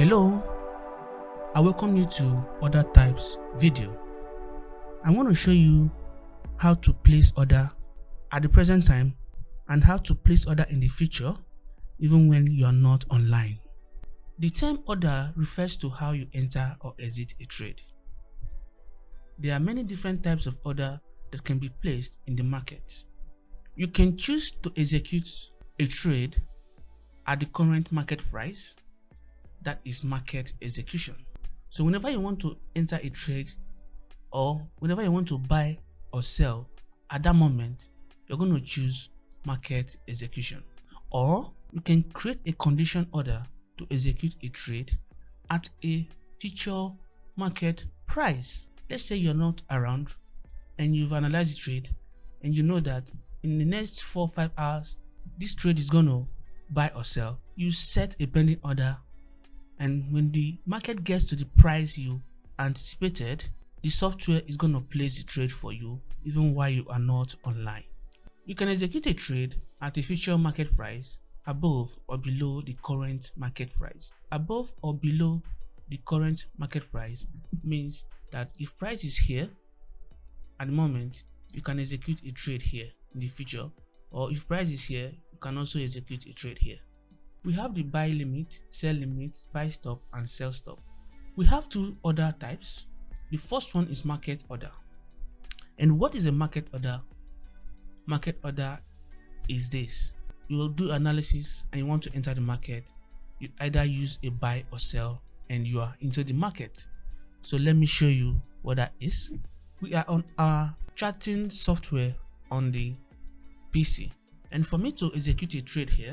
Hello, I welcome you to order types video. I want to show you how to place order at the present time and how to place order in the future even when you are not online. The term order refers to how you enter or exit a trade. There are many different types of order that can be placed in the market. You can choose to execute a trade at the current market price. That is market execution. So whenever you want to enter a trade or whenever you want to buy or sell at that moment, you're going to choose market execution. Or you can create a condition order to execute a trade at a future market price. Let's say you're not around and you've analyzed the trade and you know that in the next 4 or 5 hours this trade is going to buy or sell. You set a pending order, and when the market gets to the price you anticipated, the software is going to place the trade for you even while you are not online. You can execute a trade at a future market price above or below the current market price. Above or below the current market price means that if price is here at the moment, you can execute a trade here in the future, or if price is here, you can also execute a trade here. We have the buy limit, sell limit, buy stop, and sell stop. We have two order types. The first one is market order. And what is a market order? Market order is this. You will do analysis and you want to enter the market. You either use a buy or sell and you are into the market. So let me show you what that is. We are on our charting software on the PC. And for me to execute a trade here,